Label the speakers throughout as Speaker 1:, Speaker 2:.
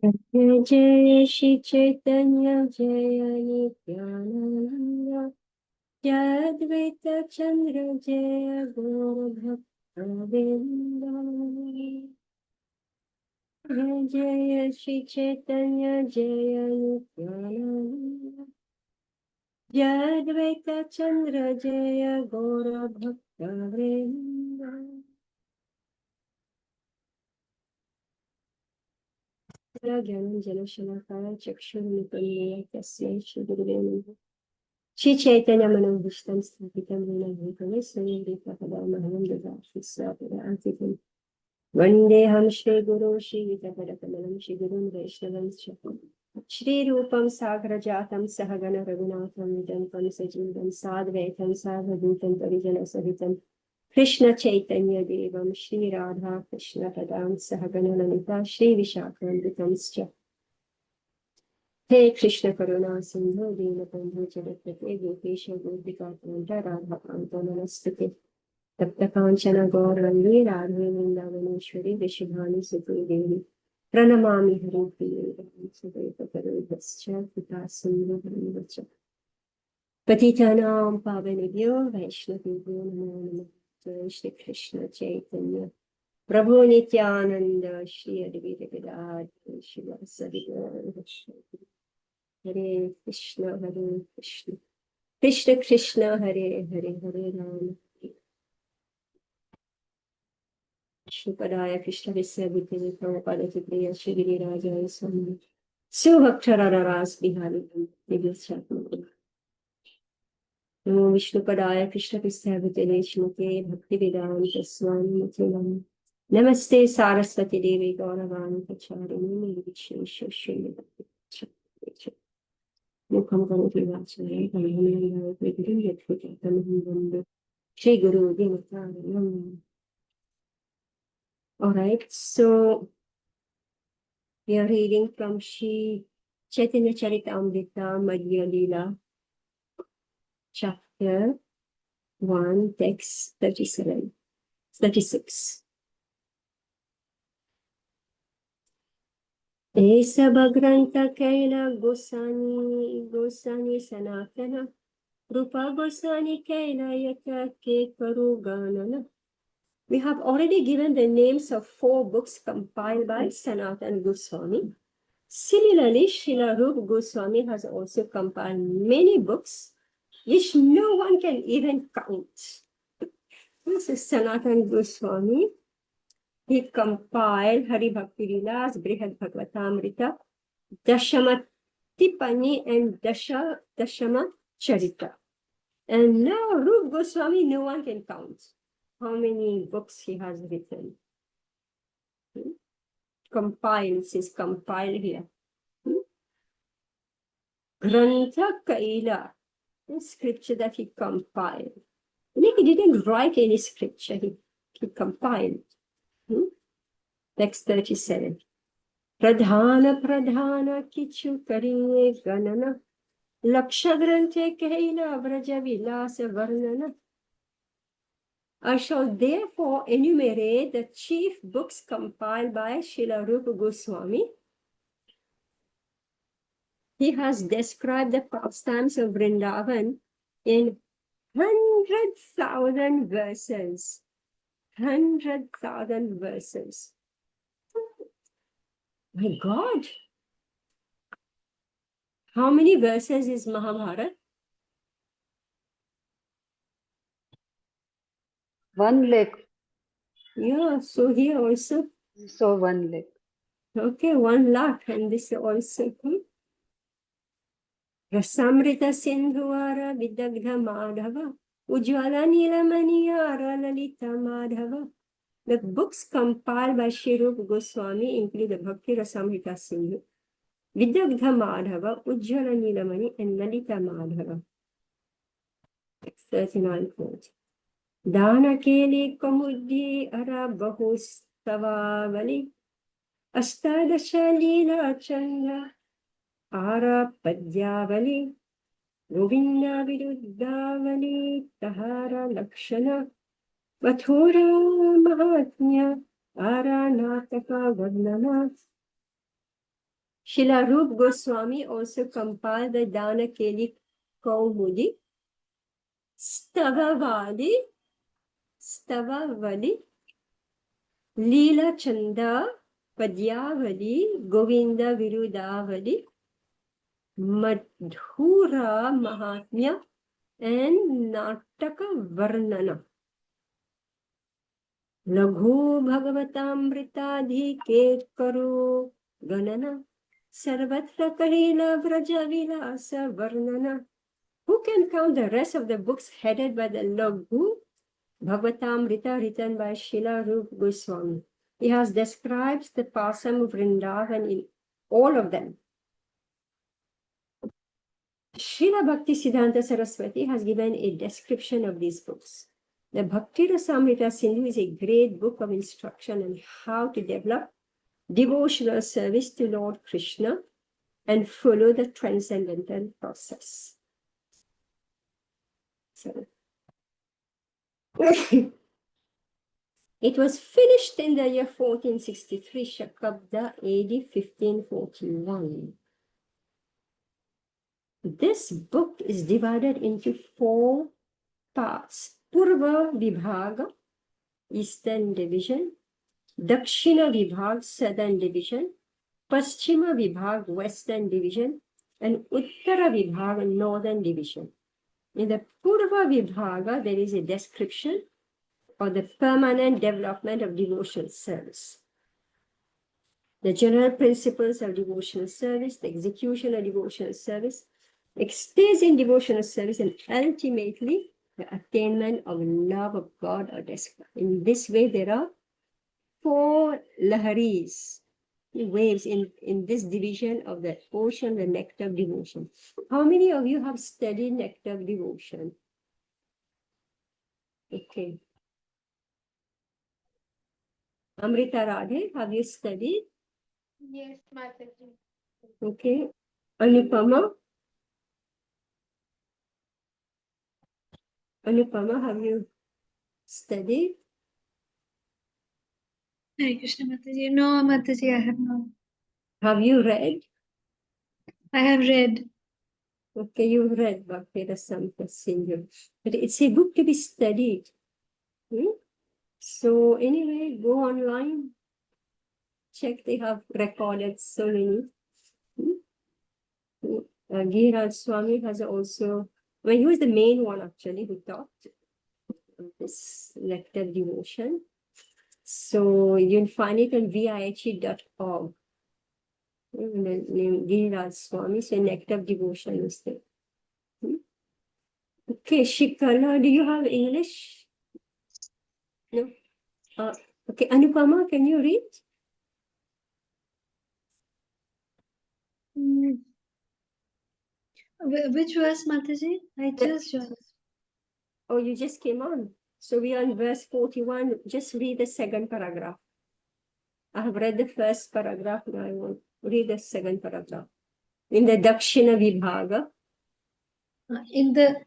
Speaker 1: जय जय श्री चैतन्य जय नित्यानंद जय अद्वैत चंद्र जय गौर भक्तवृंद। जय जय श्री चैतन्य जय नित्यानंद जय अद्वैत चंद्र जय गौर भक्तवृंद। ज्ञानञ्जनशलाकाय चक्षुरुन्मीलितं तस्मै श्रीगुरुवे नमः। श्रीचैतन्यमनोभीष्टं स्थापितं येन भूतले स्वयं रूपकदामहं ददामि स्वापदान्तिकम्। वन्देऽहं श्रीगुरुं श्रीयुतपदकमलं श्रीगुरुं वैष्णवंश्च श्रीरूपं सागरजातं सहगण रघुनाथं विजन्तं सजीवं साद्वैतं सावधूतं परिजनसहितं कृष्ण चैतन्य देवं श्री राधा कृष्ण पदां सहगण ललिता श्री विशाखान्वितंश्च। हे कृष्ण करुणा सिंधु दीनबंधु जगत्पते गोपेश गोपिकाकान्त राधाकान्त नमस्तुते। तप्त कांचन गौरवल्ली राधे वृंदावनेश्वरी वृषभानु सुते देवी प्रणमामि हरिप्रिये सदैव करुणस्य पिता सिंधु च पतितानां पावनेभ्यो वैष्णवेभ्यो नमो नमः। जय श्री कृष्ण चैतन्य प्रभु नित्यानंद श्री अद्वैत गदाधर शिवासादि गौर। हरे कृष्ण कृष्ण कृष्ण हरे हरे हरे राम श्रीपदाय कृष्ण विद्याभूते प्रभुपादचित्रेय श्री गिरिराजाय स्वामी सुभक्तररास बिहारी दिव्यचात्म नमो विष्णुपदाय कृष्ण विद्याभूते श्रीमते भक्तिवेदांत स्वामी नमः। नमस्ते सारस्वती देवी गौरवाणी प्रचारिणी निर्विशेष शून्य मुखम करोति वाचालं कमलं यत्कृतं वन्दे Shri Guru Dinatharanam. All right, so we are reading from Shri Chaitanya Charitamrita Madhya Lila, chapter 1, text 37, 36. Esa Bhagranta Kaila Gosani Sanatana Rupa Gosani Kaila Yata Ke Karu Ganana. We have already given the names of 4 books compiled by Sanatana Goswami. Similarly, Srila Rupa Goswami has also compiled many books which no one can even count. This is Sanatana Goswami. He compiled Hari Bhakti Vilas, Brihad Bhagavatamrita, Dashama Tipani, and Dashama Charita. And now Rupa Goswami, no one can count how many books he has written. Compiles is compiled here. Grantha Kaila, the scripture that he compiled. He didn't write any scripture, he compiled. Text 37. Pradhana Pradhana Kichu Kariye Ganana Laksha Granthe Kaila Vraja Vilasa Varnana. I shall therefore enumerate the chief books compiled by Srila Rupa Goswami. He has described the pastimes of Vrindavan in 100,000 verses. 100,000 verses. My God! How many verses is Mahabharata?
Speaker 2: 1 lakh.
Speaker 1: Yeah, so here also.
Speaker 2: So 1 lakh.
Speaker 1: Okay, 1 lakh, and this also. Rasamrita Sindhuara Vidagdha Madhava Ujjvala Nilamaniyara Lalita Madhava. The books compiled by Sri Rupa Goswami include the Bhakti Rasamrita Sindhu, Vidagdha Madhava, Ujjvala Nilamani, and Lalita Madhava. 39 quote. Dana Keli Kamuddi Ara Bahustavavali Astadasha Lila Chanda Ara Padyavali Govinda Viruddhavali Tahara Lakshana Vathura Mahatmya Ara Nataka Varnana. Srila Rupa Goswami also compiled the Dana Keli Kaumudi, Stavavadi, lila chanda, padyavali, govinda virudavali, madhura mahatmya, and nataka varnana. Laghu bhagavatamritadhi ke karo ganana, sarvatra kahila vraja vilasa varnana. Who can count the rest of the books headed by the Laghu Bhagavatamrita written by Srila Rupa Goswami? He has described the pasam of Vrindavan in all of them. Srila Bhakti Siddhanta Saraswati has given a description of these books. The Bhakti Rasamrita Sindhu is a great book of instruction on how to develop devotional service to Lord Krishna and follow the transcendental process. So, it was finished in the year 1463, Shakabda AD 1541. This book is divided into 4 parts. Purva Vibhaga, Eastern Division, Dakshina Vibhag, Southern Division, Paschima Vibhag, Western Division, and Uttara Vibhag, Northern Division. In the Purva Vibhaga, there is a description of the permanent development of devotional service, the general principles of devotional service, the execution of devotional service, ecstasy in devotional service, and ultimately the attainment of love of God or despot. In this way, there are 4 laharis, waves in this division of the ocean, the nectar of devotion. How many of you have studied nectar of devotion? Okay. Amrita Radhe, have you studied?
Speaker 3: Yes, Mataji.
Speaker 1: Okay. Anupama? Anupama, have you studied?
Speaker 3: Hare Krishna Mataji. No, Mataji, I have not.
Speaker 1: Have you read?
Speaker 3: I have read.
Speaker 1: Okay, you've read Bhakti Rasamrita Sindhu. But it's a book to be studied. So anyway, go online, check, they have recorded so many. Giriraj Swami has also, well, he was the main one actually who taught this nectar devotion. So you'll find it on vihe.org. The name Giriraj Swami, so nectar devotion is there. Okay, Shikala, do you have English? No? Okay, Anupama, can you read?
Speaker 3: Which verse, Mataji? I just joined.
Speaker 1: Oh, you just came on. So we are in verse 41. Just read the second paragraph. I have read the first paragraph. Now I want to read the second paragraph. In the Dakshina Vibhaga.
Speaker 3: In the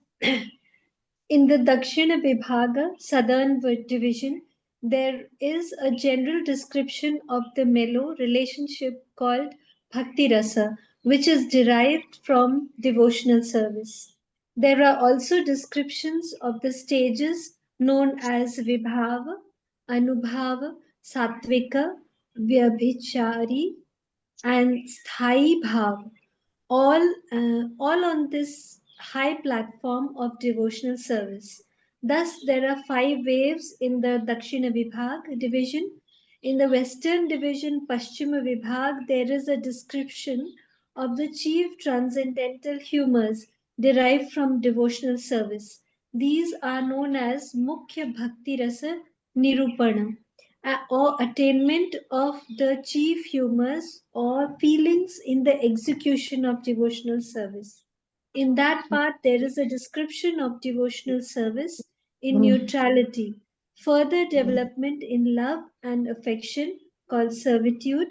Speaker 3: in the Dakshina Vibhaga, Southern Division, there is a general description of the mellow relationship called Bhakti Rasa, which is derived from devotional service. There are also descriptions of the stages known as Vibhava, Anubhava, Sattvika, Vyabhichari, and Sthai Bhav, all on this high platform of devotional service. Thus, there are 5 waves in the Dakshina Vibhag division. In the Western division, Paschima Vibhag, there is a description of the chief transcendental humors derived from devotional service. These are known as Mukhya Bhakti Rasa Nirupana, or attainment of the chief humors or feelings in the execution of devotional service. In that part, there is a description of devotional service in neutrality, further development in love and affection called servitude,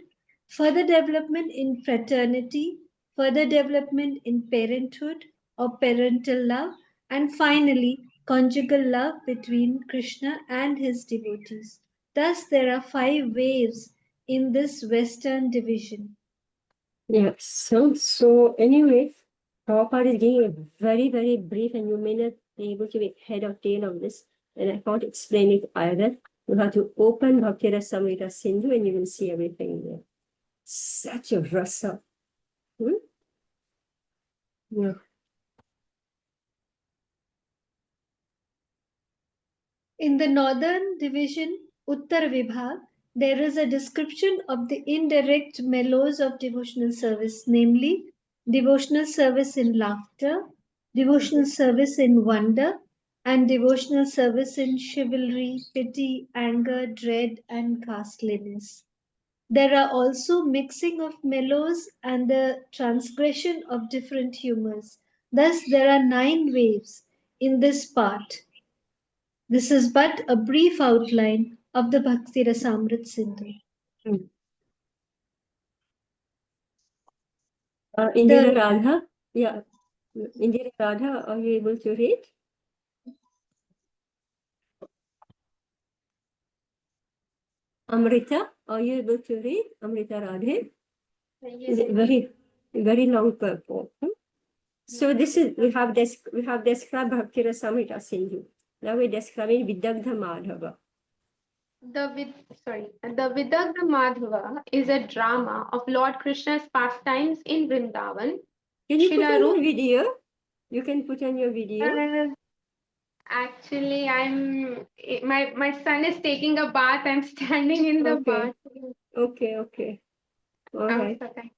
Speaker 3: further development in fraternity, further development in parenthood or parental love, and finally, conjugal love between Krishna and his devotees. Thus, there are 5 waves in this Western division.
Speaker 1: Yeah, so anyway, Prabhupada is giving a very, very brief, and you may not be able to make head or tail of this, and I can't explain it either. You have to open Bhakti Rasamrita Sindhu and you will see everything there. Such a rasa. Yeah.
Speaker 3: In the northern division, Uttar Vibhag, there is a description of the indirect mellows of devotional service, namely devotional service in laughter, devotional service in wonder, and devotional service in chivalry, pity, anger, dread, and ghastliness. There are also mixing of mellows and the transgression of different humors. Thus, there are 9 waves in this part. This is but a brief outline of the Bhakti Rasamrit Sindhu.
Speaker 1: Mm. Indira
Speaker 3: The,
Speaker 1: Radha, yeah. Indira Radha, are you able to read? Amrita, are you able to read? Amrita Radhe?
Speaker 4: Yes,
Speaker 1: Very, very long purport. So this is, we have described Bhakti Rasamrita Sindhu. Now we're describing Vidagdha Madhava.
Speaker 4: the Vidagdha Madhava is a drama of Lord Krishna's pastimes in Vrindavan.
Speaker 1: Can you put
Speaker 4: Srila
Speaker 1: on your
Speaker 4: Rup-
Speaker 1: video? You can put on your video.
Speaker 4: Actually, my son is taking a bath. I'm standing in the
Speaker 1: Okay.
Speaker 4: bath.
Speaker 1: Okay. All right.
Speaker 4: Okay.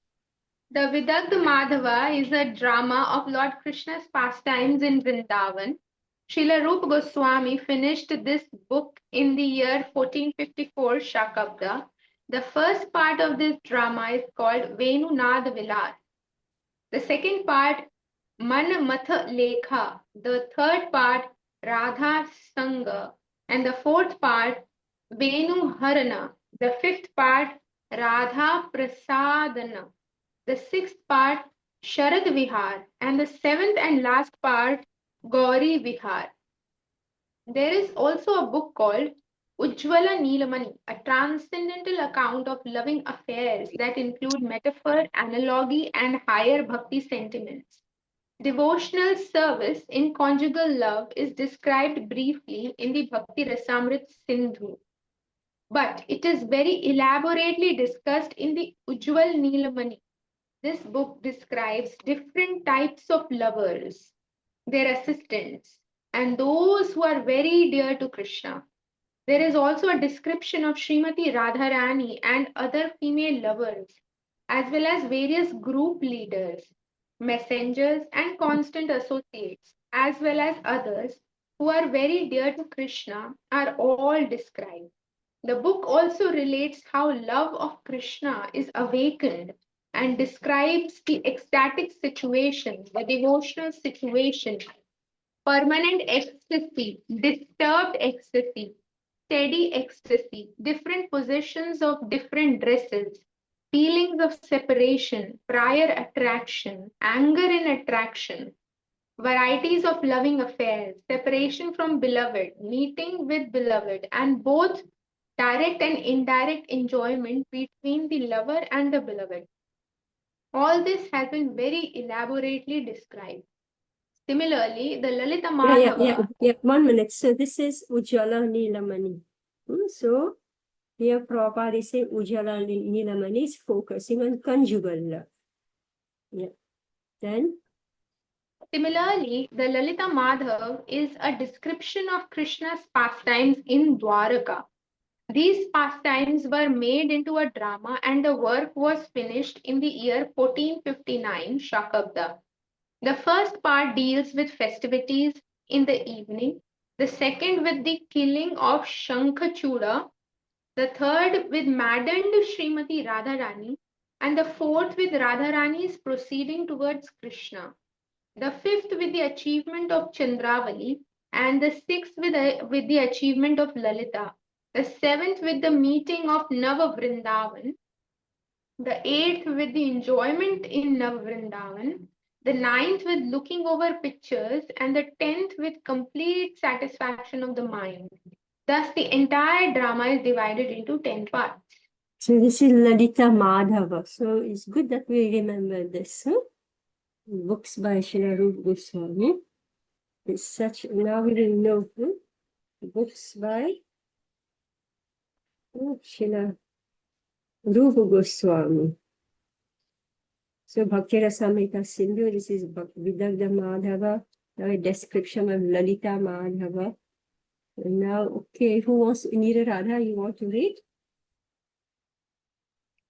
Speaker 4: The Vidagdha Madhava is a drama of Lord Krishna's pastimes in Vrindavan. Srila Rupa Goswami finished this book in the year 1454 Shakabda. The first part of this drama is called Venunad Vilas. The second part, Man Matha Lekha. The third part, Radha Sanga. And the fourth part, Venu Harana. The fifth part, Radha Prasadana. The sixth part, Sharad Vihar. And the seventh and last part, Gauri Vihar. There is also a book called Ujjvala Neelamani, a transcendental account of loving affairs that include metaphor, analogy, and higher bhakti sentiments. Devotional service in conjugal love is described briefly in the Bhakti Rasamrit Sindhu, but it is very elaborately discussed in the Ujjwal Neelamani. This book describes different types of lovers, their assistants, and those who are very dear to Krishna. There is also a description of Srimati Radharani and other female lovers, as well as various group leaders, messengers, and constant associates, as well as others who are very dear to Krishna, are all described. The book also relates how love of Krishna is awakened and describes the ecstatic situation, the devotional situation, permanent ecstasy, disturbed ecstasy, steady ecstasy, different positions of different dresses, feelings of separation, prior attraction, anger in attraction, varieties of loving affairs, separation from beloved, meeting with beloved, and both direct and indirect enjoyment between the lover and the beloved. All this has been very elaborately described. Similarly, the Lalita Madhava.
Speaker 1: Yeah. 1 minute. So this is Ujjala Neelamani. So here Prabhupada is saying Ujjala Neelamani is focusing on conjugal love. Yeah. Then
Speaker 4: Similarly, the Lalita Madhav is a description of Krishna's pastimes in Dwaraka. These pastimes were made into a drama and the work was finished in the year 1459 Shakabda. The first part deals with festivities in the evening, the second with the killing of Shankachuda, the third with maddened Srimati Radharani, and the fourth with Radharani's proceeding towards Krishna, the fifth with the achievement of Chandravali, and the sixth with the achievement of Lalita, the seventh with the meeting of Nava Vrindavan, the eighth with the enjoyment in Nava Vrindavan, the ninth with looking over pictures, and the 10th with complete satisfaction of the mind. Thus, the entire drama is divided into 10 parts.
Speaker 1: So this is Lalita Madhava. So it's good that we remember this. Huh? Books by Srila Rupa Goswami. It's such, now we will know. Huh? Books by Srila Rupa Goswami. So Bhakti Rasamrita Sindhu, this is Vidagdha Madhava, a description of Lalita Madhava. And now, okay, who wants, Neera Radha, you want to read?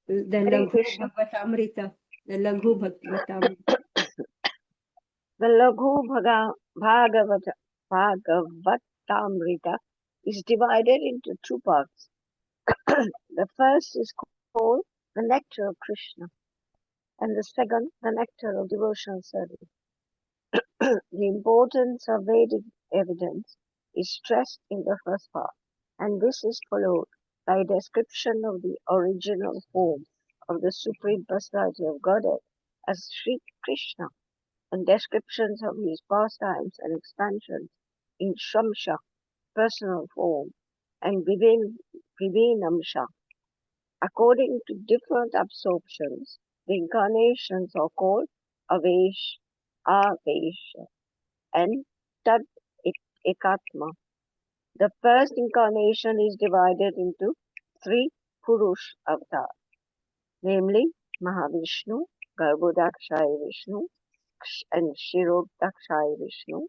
Speaker 1: The
Speaker 5: Hare
Speaker 1: Laghu
Speaker 5: Krishna.
Speaker 1: Bhagavatamrita. The Laghu Bhagavatamrita.
Speaker 5: The Bhagavatamrita is divided into two parts. The first is called the Nectar of Krishna, and the second, the Nectar of Devotional Service. The importance of Vedic evidence is stressed in the first part, and this is followed by a description of the original form of the Supreme Personality of Godhead as Sri Krishna, and descriptions of his pastimes and expansions in Shamsha, personal form, and Vivinamsha. According to different absorptions, the incarnations are called Avesha, and Tad Ekatma. The first incarnation is divided into three Purush avatars, namely Mahavishnu, Garbhodakshaya Vishnu, and Shirodakshaya Vishnu.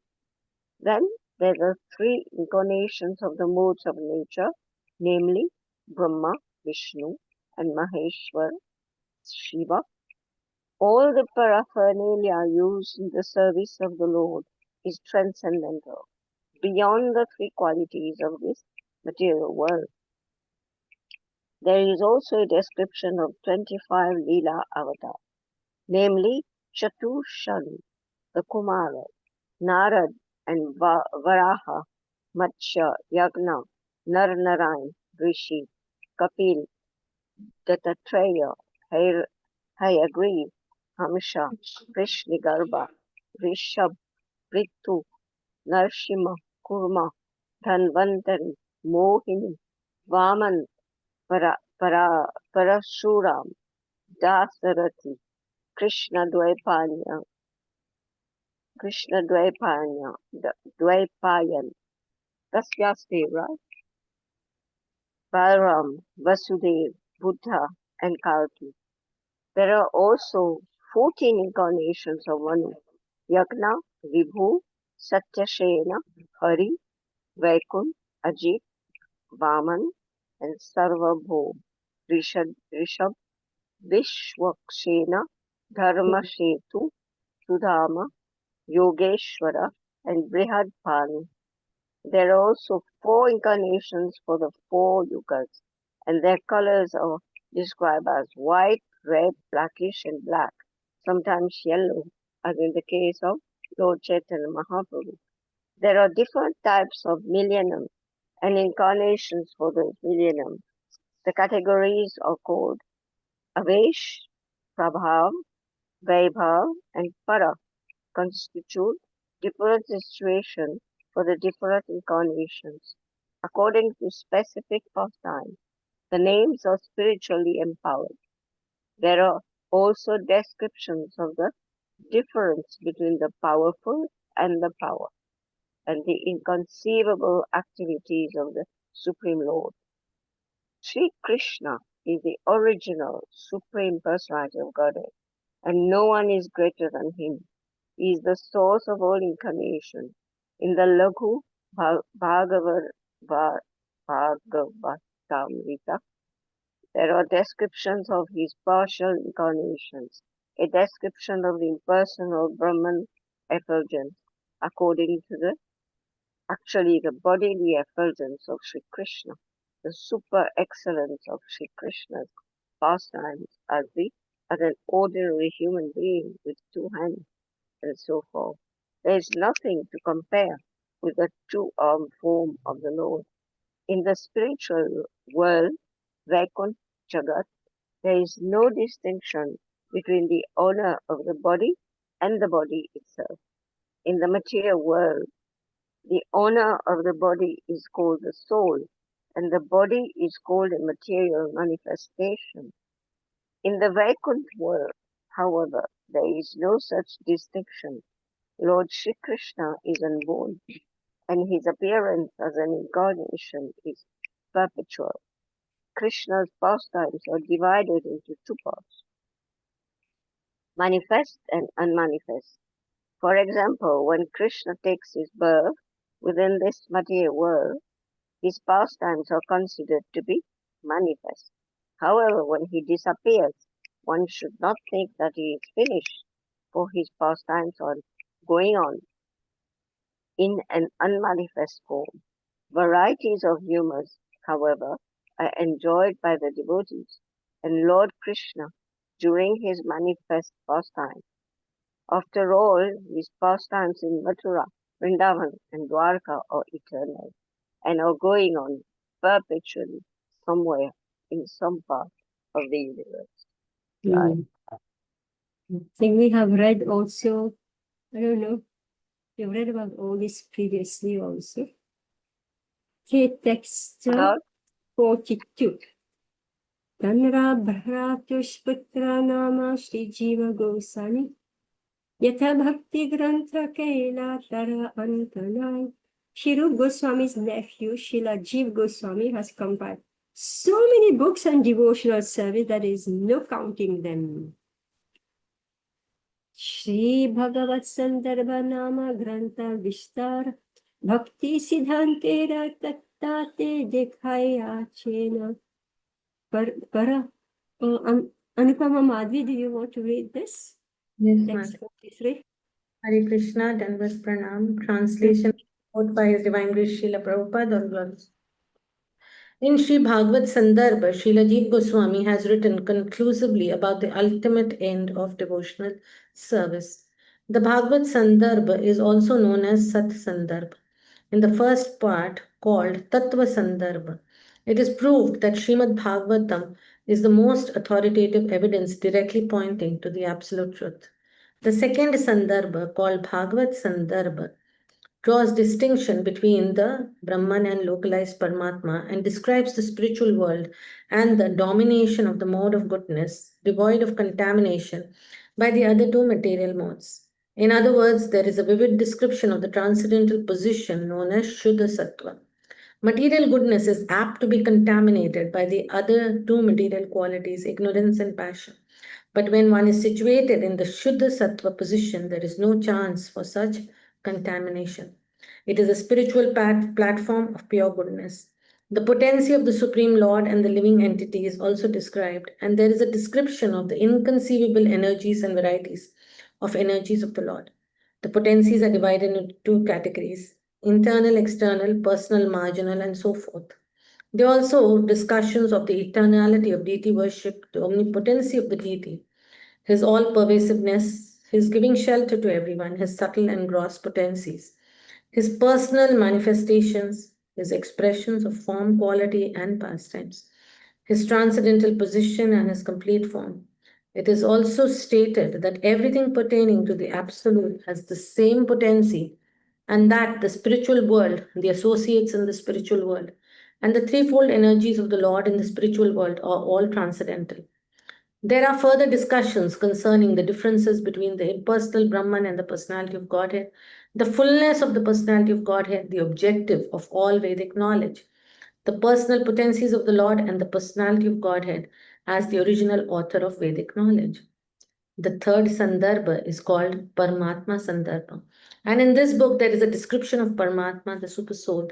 Speaker 5: Then there are three incarnations of the modes of nature, namely Brahma, Vishnu, and Maheshwar, Shiva. All the paraphernalia used in the service of the Lord is transcendental, beyond the three qualities of this material world. There is also a description of 25 lila avatars, namely Chaturshali, the Kumara, Narad, and Varaha, Matsya, Yagna, Narnarayan, Rishi, Kapil, Dattatreya, Hayagriv, Hamsha, Vrishnigarba, Rishab, Prithu, Narshima, Kurma, Dhanvantari, Mohini, Vaman, Parashuram, Dasarathi, Krishna Dvaipayan, Tasyaste, right? Balaram, Vasudev, Buddha, and Kalki. There are also 14 incarnations of Manu, Yagna, Vibhu, Satyashena, Hari, Vaikun, Ajit, Vaman, and Sarvabhaum, Rishab, Vishwakshena, Dharmashetu, Sudama, Yogeshwara, and Brihadpani. There are also 4 incarnations for the 4 yugas, and their colors are described as white, red, blackish, and black, sometimes yellow, as in the case of Lord Chaitanya Mahaprabhu. There are different types of millennium and incarnations for the millennium. The categories are called Avesh, Prabhav, Vaibhav, and Para, constitute different situations for the different incarnations. According to specific pastimes, the names are spiritually empowered. There are also descriptions of the difference between the powerful and the power, and the inconceivable activities of the Supreme Lord. Sri Krishna is the original Supreme Personality of Godhead, and no one is greater than him. He is the source of all incarnation. In the Laghu Bhagavatamrita, there are descriptions of his partial incarnations, a description of the impersonal Brahman effulgence, according to the bodily effulgence of Sri Krishna, the super excellence of Sri Krishna's pastimes as an ordinary human being with 2 hands, and so forth. There is nothing to compare with the two-armed form of the Lord. In the spiritual world, Vaikunth Jagat, there is no distinction between the owner of the body and the body itself. In the material world, the owner of the body is called the soul, and the body is called a material manifestation. In the Vaikuntha world, however, there is no such distinction. Lord Shri Krishna is unborn, and his appearance as an incarnation is perpetual. Krishna's pastimes are divided into two parts, manifest and unmanifest. For example, when Krishna takes his birth within this material world, his pastimes are considered to be manifest. However, when he disappears, one should not think that he is finished, for his pastimes are going on in an unmanifest form. Varieties of humors, however, are enjoyed by the devotees, and Lord Krishna during his manifest pastime. After all, his pastimes in Mathura, Vrindavan, and Dwarka are eternal and are going on perpetually somewhere in some part of the universe. Right?
Speaker 1: I think we have read also, I don't know, we've read about all this previously also. Okay, text
Speaker 5: About
Speaker 1: 42. Tanra Bhratushputra Nama Shri Jiva Gosani Yatha Bhakti Grantha Kaila Tara Antanai. Shiru Goswami's nephew, Srila Jiva Goswami, has compiled so many books on devotional service that is no counting them. Shri Bhagavat Sandarbha Nama Grantha Vishtar Bhakti Siddhantera Tattate Dekhaya Chena Para. Anupama Madhvi, do you want to read this?
Speaker 6: Yes,
Speaker 1: Text
Speaker 6: Madhya.
Speaker 1: 43.
Speaker 6: Hare Krishna, Dandavat Pranam. Translation quote by His Divine Grace Srila Prabhupada on glories. In Sri Bhagavad Sandarbha, Srila Jiva Goswami has written conclusively about the ultimate end of devotional service. The Bhagavad Sandarbha is also known as Sat Sandarbha. In the first part, called Tattva Sandarbha, it is proved that Srimad Bhagavatam is the most authoritative evidence directly pointing to the absolute truth. The second Sandarbha, called Bhagavad Sandarbha, draws distinction between the Brahman and localized Paramatma and describes the spiritual world and the domination of the mode of goodness, devoid of contamination, by the other two material modes. In other words, there is a vivid description of the transcendental position known as Shuddha Sattva. Material goodness is apt to be contaminated by the other two material qualities, ignorance and passion. But when one is situated in the Shuddha Sattva position, there is no chance for such contamination. It is a spiritual platform of pure goodness. The potency of the Supreme Lord and the living entity is also described, and there is a description of the inconceivable energies and varieties of energies of the Lord. The potencies are divided into two categories: internal, external, personal, marginal, and so forth. There are also discussions of the eternality of deity worship, the omnipotency of the deity, his all pervasiveness, his giving shelter to everyone, his subtle and gross potencies, his personal manifestations, his expressions of form, quality, and pastimes, his transcendental position, and his complete form. It is also stated that everything pertaining to the Absolute has the same potency, and that the spiritual world, the associates in the spiritual world, and the threefold energies of the Lord in the spiritual world are all transcendental. There are further discussions concerning the differences between the impersonal Brahman and the personality of Godhead, the fullness of the personality of Godhead, the objective of all Vedic knowledge, the personal potencies of the Lord, and the personality of Godhead as the original author of Vedic knowledge. The third Sandarbha is called Paramatma Sandarbha. And in this book, there is a description of Paramatma, the Supersoul,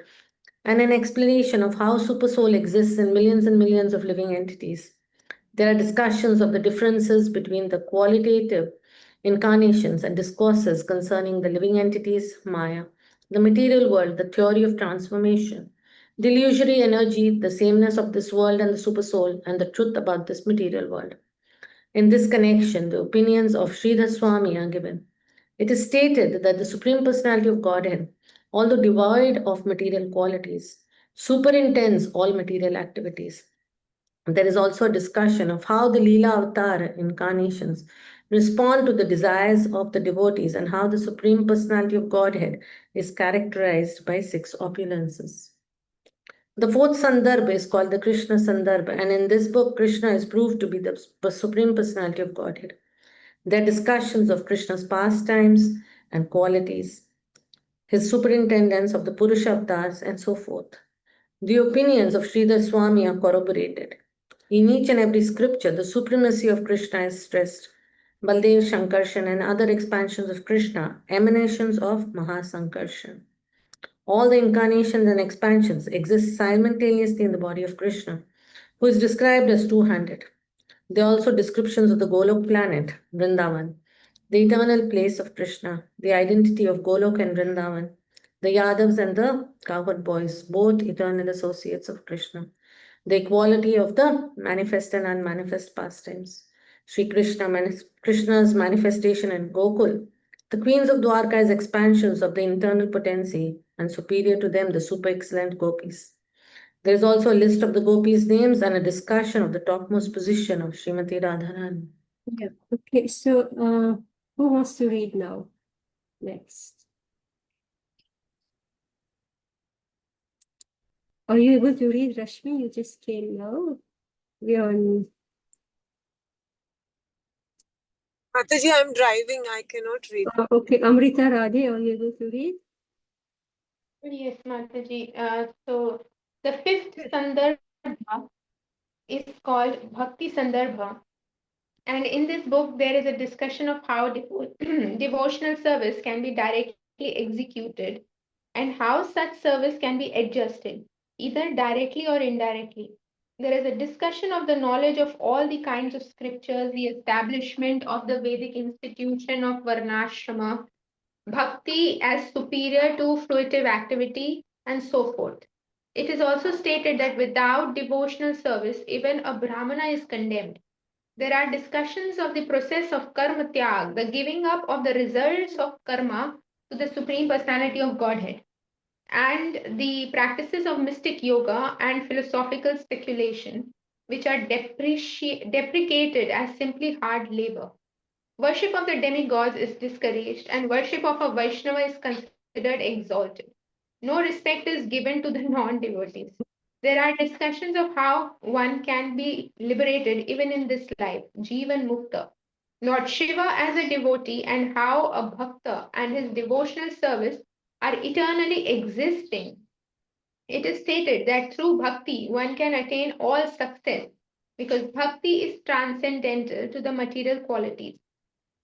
Speaker 6: and an explanation of how Supersoul exists in millions and millions of living entities. There are discussions of the differences between the qualitative incarnations and discourses concerning the living entities, Maya, the material world, the theory of transformation, the illusory energy, the sameness of this world and the supersoul, and the truth about this material world. In this connection, the opinions of Sridhar Swami are given. It is stated that the Supreme Personality of Godhead, although devoid of material qualities, superintends all material activities. There is also a discussion of how the lila avatar incarnations respond to the desires of the devotees and how the Supreme Personality of Godhead is characterized by six opulences. The fourth Sandarbha is called the Krishna Sandarbha, and in this book, Krishna is proved to be the Supreme Personality of Godhead. There are discussions of Krishna's pastimes and qualities, his superintendence of the Purusha avatars, and so forth. The opinions of Sridhar Swami are corroborated. In each and every scripture, the supremacy of Krishna is stressed. Baldev, Shankarshan, and other expansions of Krishna, emanations of Mahasankarshan. All the incarnations and expansions exist simultaneously in the body of Krishna, who is described as two-handed. There are also descriptions of the Golok planet, Vrindavan, the eternal place of Krishna, the identity of Golok and Vrindavan, the Yadavs and the cowherd boys, both eternal associates of Krishna, the equality of the manifest and unmanifest pastimes, Sri Krishna's manifestation in Gokul, the queens of Dwarka as expansions of the internal potency, and superior to them, the super excellent gopis. There is also a list of the gopis' names and a discussion of the topmost position of Srimati Radharani.
Speaker 1: Yeah. Okay. So, who wants to read now? Next. Are you able to read, Rashmi? You just came now. We're on.
Speaker 7: Mataji, I'm driving. I cannot read.
Speaker 1: Okay. Amrita Radhe, are you able to read?
Speaker 4: Yes, Mataji. So the fifth Sandarbha is called Bhakti Sandarbha. And in this book, there is a discussion of how devotional service can be directly executed and how such service can be adjusted, either directly or indirectly. There is a discussion of the knowledge of all the kinds of scriptures, the establishment of the Vedic institution of Varnashrama, bhakti as superior to fruitive activity, and so forth. It is also stated that without devotional service, even a Brahmana is condemned. There are discussions of the process of karma tyag, the giving up of the results of karma to the Supreme Personality of Godhead, and the practices of mystic yoga and philosophical speculation, which are deprecated as simply hard labor. Worship of the demigods is discouraged, and worship of a Vaishnava is considered exalted. No respect is given to the non devotees. There are discussions of how one can be liberated even in this life, Jivan Mukta. Lord Shiva as a devotee, and how a bhakta and his devotional service are eternally existing. It is stated that through bhakti one can attain all success because bhakti is transcendental to the material qualities.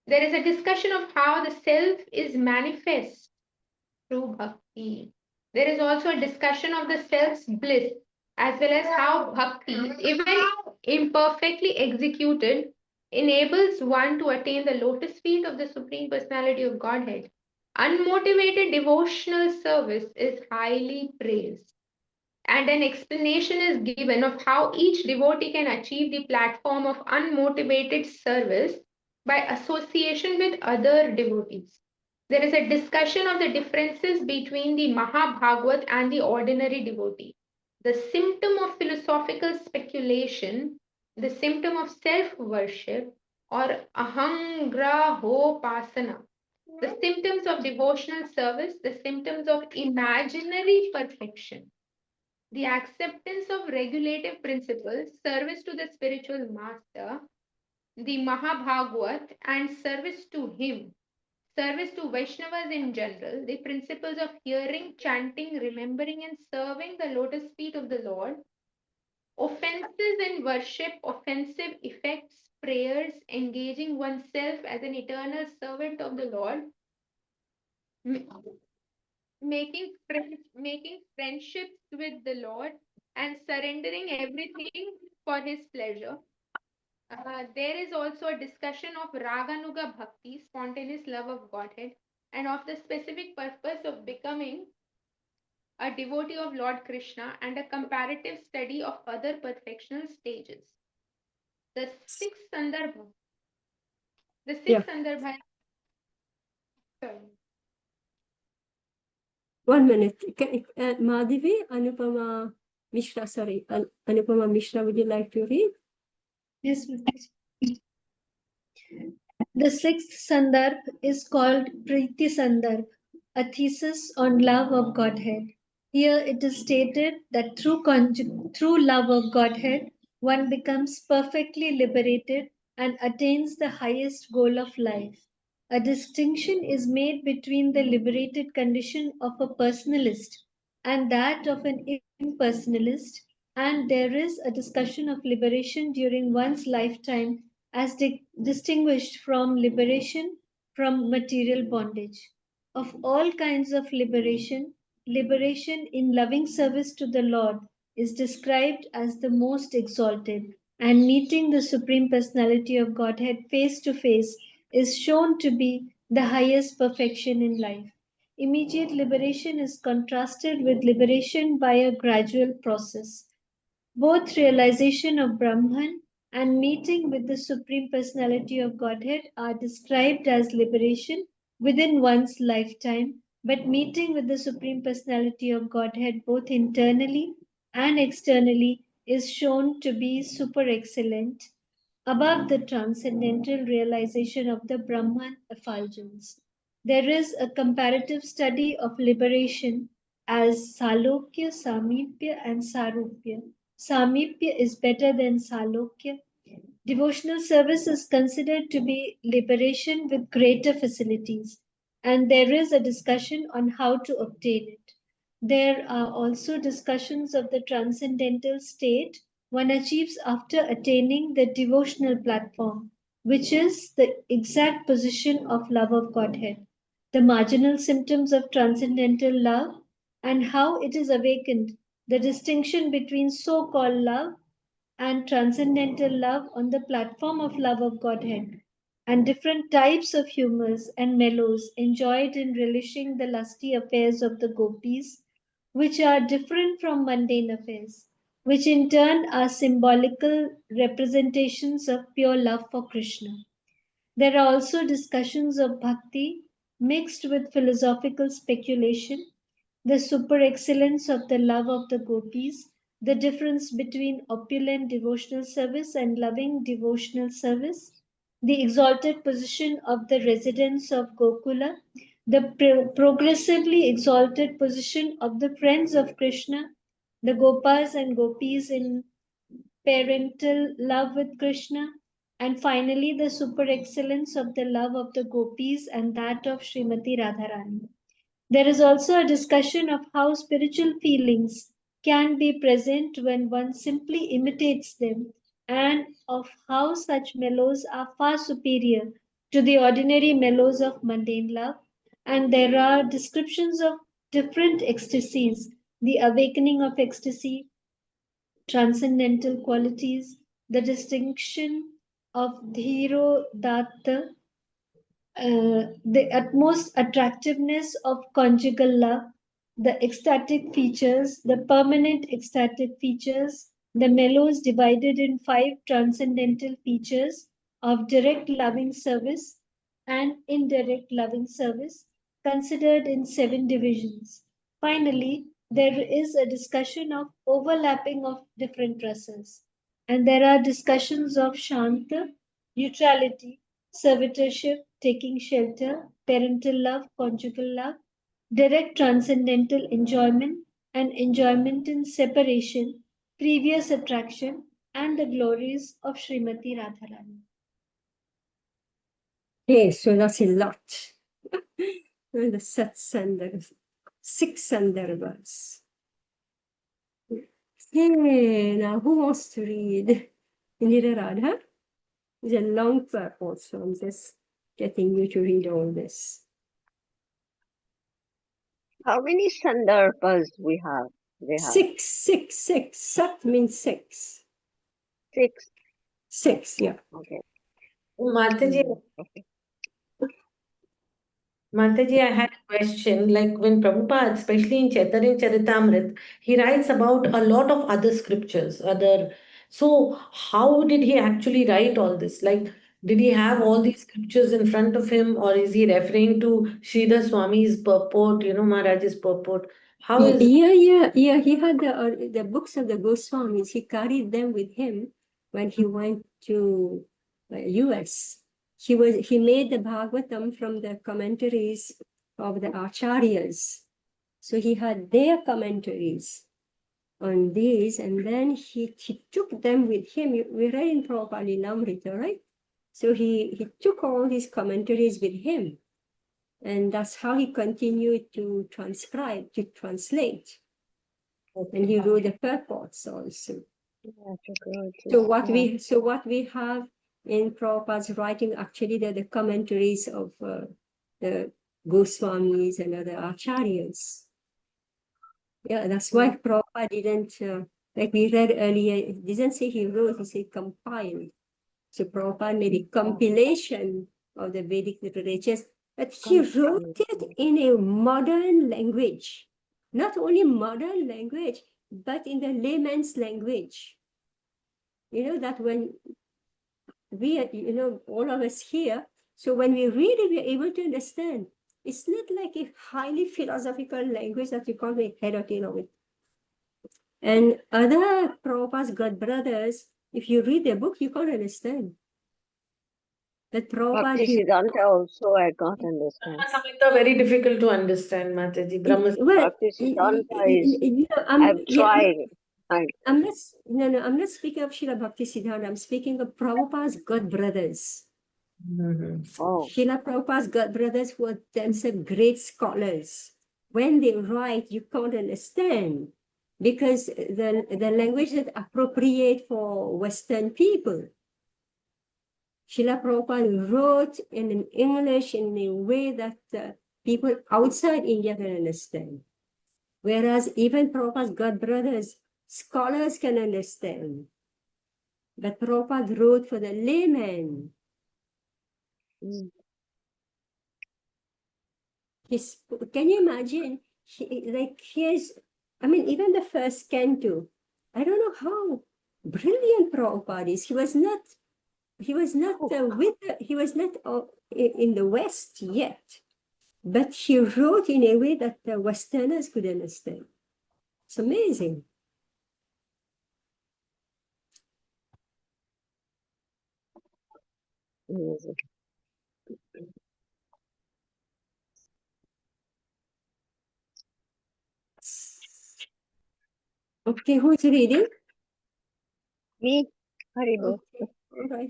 Speaker 4: There is a discussion of how the self is manifest through bhakti. There is also a discussion of the self's bliss as well as how bhakti, even imperfectly executed, enables one to attain the lotus feet of the Supreme Personality of Godhead. Unmotivated devotional service is highly praised, and an explanation is given of how each devotee can achieve the platform of unmotivated service by association with other devotees. There is a discussion of the differences between the Mahabhagwat and the ordinary devotee. The symptom of philosophical speculation, the symptom of self worship, or ahangrahopasana, the symptoms of devotional service, the symptoms of imaginary perfection, the acceptance of regulative principles, service to the spiritual master, the Mahabhagwat, and service to him, service to Vaishnavas in general, the principles of hearing, chanting, remembering, and serving the lotus feet of the Lord, offenses in worship, offensive effects, prayers, engaging oneself as an eternal servant of the Lord, making friendships with the Lord, and surrendering everything for His pleasure. There is also a discussion of Raganuga Bhakti, spontaneous love of Godhead, and of the specific purpose of becoming a devotee of Lord Krishna, and a comparative study of other perfectional stages. The sixth Sandarbha. The
Speaker 1: Yeah.
Speaker 4: sixth Sandarbha. Sorry.
Speaker 1: 1 minute. Madhavi, Anupama Mishra, sorry. Anupama Mishra, would you like to read?
Speaker 3: Yes, Mataji. The sixth Sandarbh is called Priti Sandarbh, a thesis on love of Godhead. Here it is stated that through love of Godhead, one becomes perfectly liberated and attains the highest goal of life. A distinction is made between the liberated condition of a personalist and that of an impersonalist, and there is a discussion of liberation during one's lifetime as distinguished from liberation from material bondage. Of all kinds of liberation, liberation in loving service to the Lord is described as the most exalted, and meeting the Supreme Personality of Godhead face to face is shown to be the highest perfection in life. Immediate liberation is contrasted with liberation by a gradual process. Both realization of Brahman and meeting with the Supreme Personality of Godhead are described as liberation within one's lifetime, but meeting with the Supreme Personality of Godhead both internally and externally is shown to be super excellent, above the transcendental realization of the Brahman effulgence. There is a comparative study of liberation as Salokya, Samipya, and Sarupya. Samipya is better than Salokya. Devotional service is considered to be liberation with greater facilities, and there is a discussion on how to obtain it. There are also discussions of the transcendental state one achieves after attaining the devotional platform, which is the exact position of love of Godhead, the marginal symptoms of transcendental love, and how it is awakened, the distinction between so called love and transcendental love on the platform of love of Godhead, and different types of humors and mellows enjoyed in relishing the lusty affairs of the gopis, which are different from mundane affairs, which in turn are symbolical representations of pure love for Krishna. There are also discussions of bhakti mixed with philosophical speculation, the super excellence of the love of the gopis, the difference between opulent devotional service and loving devotional service, the exalted position of the residents of Gokula, the progressively exalted position of the friends of Krishna, the Gopas and Gopis in parental love with Krishna, and finally the super excellence of the love of the Gopis and that of Srimati Radharani. There is also a discussion of how spiritual feelings can be present when one simply imitates them, and of how such mellows are far superior to the ordinary mellows of mundane love. And there are descriptions of different ecstasies, the awakening of ecstasy, transcendental qualities, the distinction of Dhiro Datta, the utmost attractiveness of conjugal love, the ecstatic features, the permanent ecstatic features, the mellows divided in 5 transcendental features of direct loving service and indirect loving service, considered in 7 divisions. Finally, there is a discussion of overlapping of different races, and there are discussions of Shanta, neutrality, servitorship, taking shelter, parental love, conjugal love, direct transcendental enjoyment, and enjoyment in separation, previous attraction, and the glories of Srimati Radharani.
Speaker 1: Okay, so that's a lot. And the 6 sandarbhas. Okay, now who wants to read? Indira Radha? It's a long purport, so I'm just getting you to read all this.
Speaker 5: How many sandarbhas we have? They have
Speaker 1: 6. Sat means 6.
Speaker 5: 6.
Speaker 1: 6, yeah.
Speaker 5: Okay.
Speaker 6: Mataji,
Speaker 5: Okay.
Speaker 6: Mataji, I had a question. Like when Prabhupada, especially in Chaitanya Charitamrita, he writes about a lot of other scriptures, so how did he actually write all this? Like, did he have all these scriptures in front of him, or is he referring to Sridhar Swami's purport, Maharaj's purport? How is
Speaker 1: Yeah. He had the books of the Goswamis. He carried them with him when he went to US. He made the Bhagavatam from the commentaries of the Acharyas. So he had their commentaries on these, and then he took them with him. We read in Prabhupada Lilamrita, right? So he took all his commentaries with him. And that's how he continued to transcribe, to translate. And he wrote the purports also. So what we have in Prabhupada's writing, actually, they're the commentaries of the Goswamis and other acharyas. Yeah, that's why Prabhupada didn't, like we read earlier, it didn't say he wrote, he said compiled. So Prabhupada made a compilation of the Vedic literatures, but he wrote it in a modern language. Not only modern language, but in the layman's language. You know, that when we, all of us here, so when we read it, we're able to understand. It's not like a highly philosophical language that you can't make head or tail of it. And other Prabhupada's God brothers, if you read their book, you can't understand. But Prabhupada,
Speaker 5: Bhaktisiddhanta also I can't understand.
Speaker 6: Samhita very difficult to understand, Mataji. Brahma.
Speaker 1: well,
Speaker 5: Bhaktisiddhanta is, I've
Speaker 1: yeah,
Speaker 5: tried.
Speaker 1: I'm not speaking of Srila Bhaktisiddhanta. I'm speaking of Prabhupada's God brothers.
Speaker 5: Oh,
Speaker 1: Srila Prabhupada's God brothers were themselves great scholars. When they write, you can't understand because the language is appropriate for Western people. Srila Prabhupada wrote in English in a way that people outside India can understand. Whereas even Prabhupada's God brothers, scholars can understand. But Prabhupada wrote for the layman. Can you imagine? Even the first canto. I don't know how brilliant Prabhupada is. He was not in the West yet, but he wrote in a way that the Westerners could understand. It's amazing.
Speaker 5: amazing.
Speaker 1: Okay, who's reading?
Speaker 5: Me, Haribo.
Speaker 1: Okay, all right.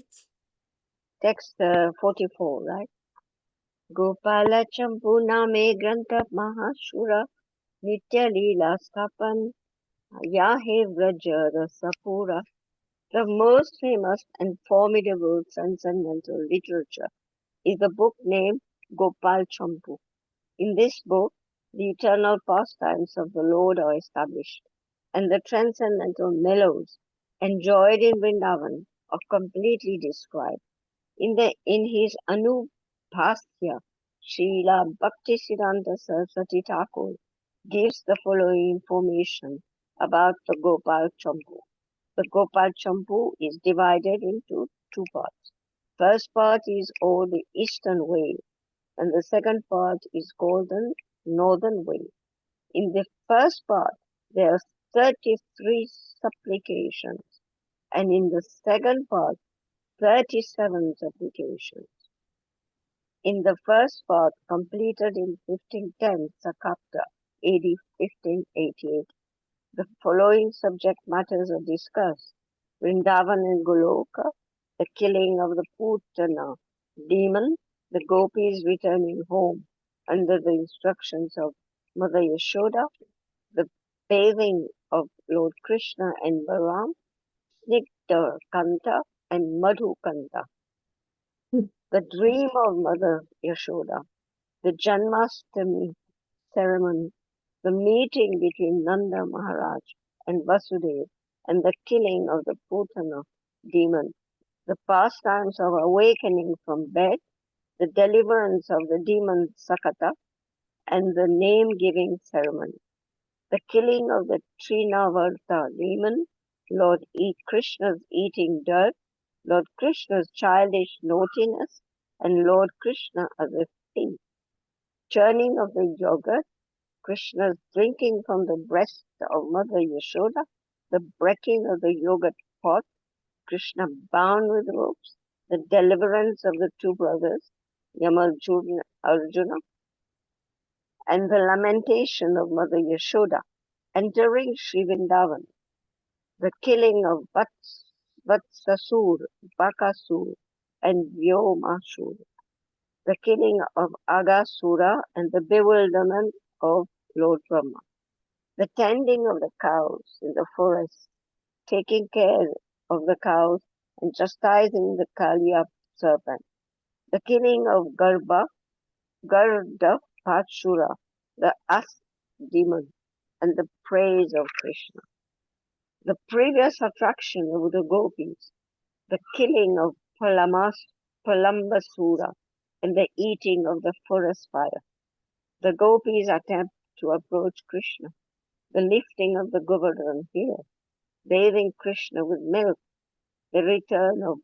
Speaker 5: Text 44, right? Gopala Champu Name Grantha Mahashura Nitya Leela Stapan Yahe Vraja Rasapura. The most famous and formidable transcendental literature is the book named Gopal Champu. In this book, the eternal pastimes of the Lord are established, and the transcendental mellows enjoyed in Vrindavan are completely described. In his Anubhasya, Srila Bhaktisiddhanta Saraswati Thakur gives the following information about the Gopal Champu. The Gopal Champu is divided into two parts. First part is all the eastern way, and the second part is called the northern way. In the first part, there are 33 supplications, and in the second part, 37 supplications. In the first part, completed in 1510 Sakapta, AD 1588, the following subject matters are discussed: Vrindavan and Goloka, the killing of the Putana demon, the gopis returning home under the instructions of Mother Yashoda, the bathing of Lord Krishna and Balaram, Snigdha Kanta and Madhu Kanta, the dream of Mother Yashoda, the Janmashtami ceremony, the meeting between Nanda Maharaj and Vasudeva, and the killing of the Putana demon, the pastimes of awakening from bed, the deliverance of the demon Sakata, and the name-giving ceremony, the killing of the Trinavarta demon, Lord Krishna's eating dirt, Lord Krishna's childish naughtiness, and Lord Krishna as a thief, churning of the yogurt, Krishna's drinking from the breast of Mother Yashoda, the breaking of the yogurt pot, Krishna bound with ropes, the deliverance of the two brothers, Yamarjuna Arjuna, and the lamentation of Mother Yashoda entering Sri Vrindavan, the killing of Vatsasur, Bakasur, and Vyomasur, the killing of Agasura, and the bewilderment of Lord Brahma, the tending of the cows in the forest, taking care of the cows and chastising the Kaliya serpent, the killing of Garda Pachura, the As demon, and the praise of Krishna. The previous attraction of the gopis, the killing of Palambasura, and the eating of the forest fire. The gopis attempt to approach Krishna, the lifting of the Govardhan hill, bathing Krishna with milk, the return of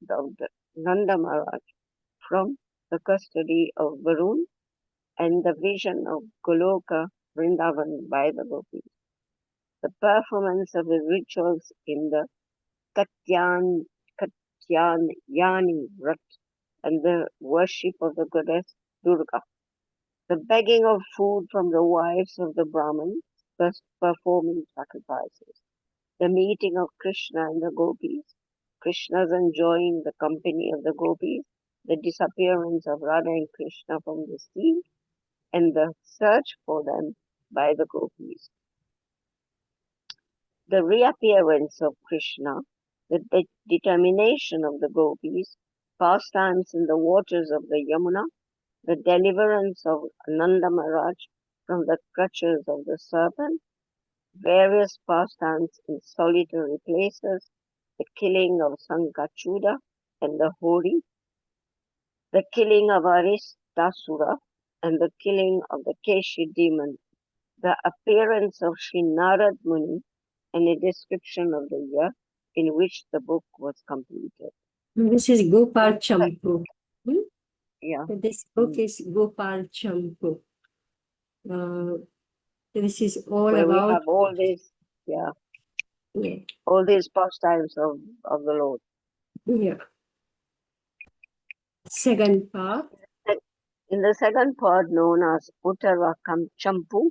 Speaker 5: the Nanda Maharaj from the custody of Varun, and the vision of Goloka Vrindavan by the gopis. The performance of the rituals in the Katyayani Vrat and the worship of the goddess Durga. The begging of food from the wives of the Brahmins, thus performing sacrifices. The meeting of Krishna and the gopis, Krishna's enjoying the company of the gopis, the disappearance of Radha and Krishna from the scene, and the search for them by the gopis. The reappearance of Krishna, the determination of the gopis, pastimes in the waters of the Yamuna, the deliverance of Nanda Maharaj from the clutches of the serpent, various pastimes in solitary places, the killing of Sankachuda and the Hori, the killing of Aristasura, and the killing of the Keshi demon, the appearance of Sri Narad Muni, and a description of the year in which the book was completed.
Speaker 1: This is Gopal Champu.
Speaker 5: Yeah.
Speaker 1: This book is Gopal Champu. This is all
Speaker 5: Where
Speaker 1: about.
Speaker 5: we have all these, all these pastimes of the Lord.
Speaker 1: Yeah. Second part.
Speaker 5: In the second part, known as Uttara Champu,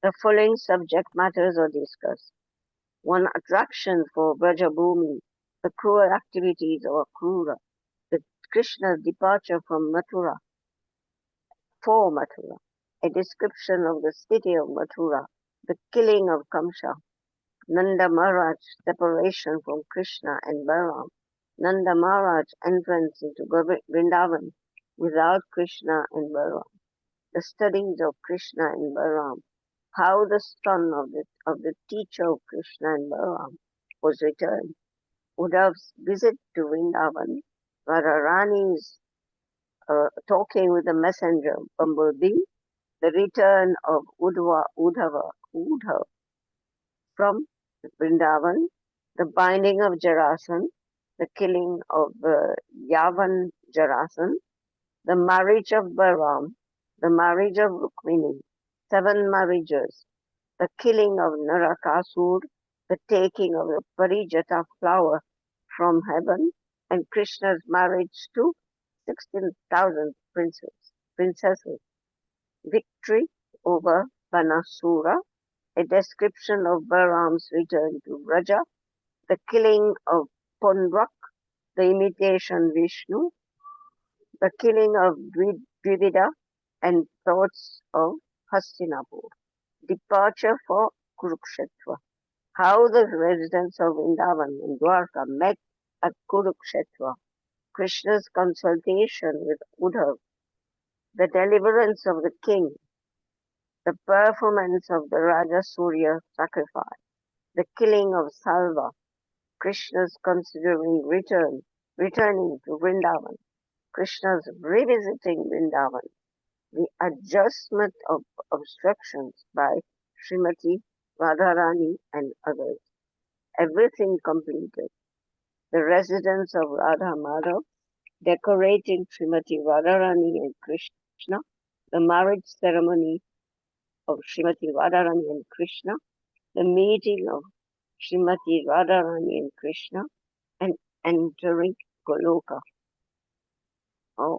Speaker 5: the following subject matters are discussed. One, attraction for Vrajabhumi, the cruel activities of Akrura, the Krishna's departure from Mathura, for Mathura, a description of the city of Mathura, the killing of Kamsa, Nanda Maharaj's separation from Krishna and Balaram, Nanda Maharaj's entrance into Vrindavan without Krishna and Balaram, the studies of Krishna and Balaram, how the son of the teacher of Krishna and Balaram was returned, Uddhav's visit to Vrindavan, Radharani's talking with the messenger Bumblebee, the return of Uddhava from Vrindavan, the binding of Jarasan, the killing of Yavan Jarasan, the marriage of Balaram, the marriage of Rukmini, 7 marriages, the killing of Narakasur, the taking of the Parijata flower from heaven, and Krishna's marriage to 16,000 princesses, victory over Banasura, a description of Balaram's return to Vraja, the killing of Pondrak, the imitation Vishnu, the killing of Dvivida, and thoughts of Hastinapur, departure for Kurukshetra, how the residents of Vrindavan and Dwarka met at Kurukshetra, Krishna's consultation with Uddhav, the deliverance of the king, the performance of the Raja Surya sacrifice, the killing of Salva, Krishna's considering returning to Vrindavan, Krishna's revisiting Vrindavan, the adjustment of obstructions by Srimati Radharani and others, everything completed, the residence of Radha Madhav, decorating Srimati Radharani and Krishna, the marriage ceremony of Srimati Radharani and Krishna, the meeting of Srimati Radharani and Krishna, and entering Goloka. Oh,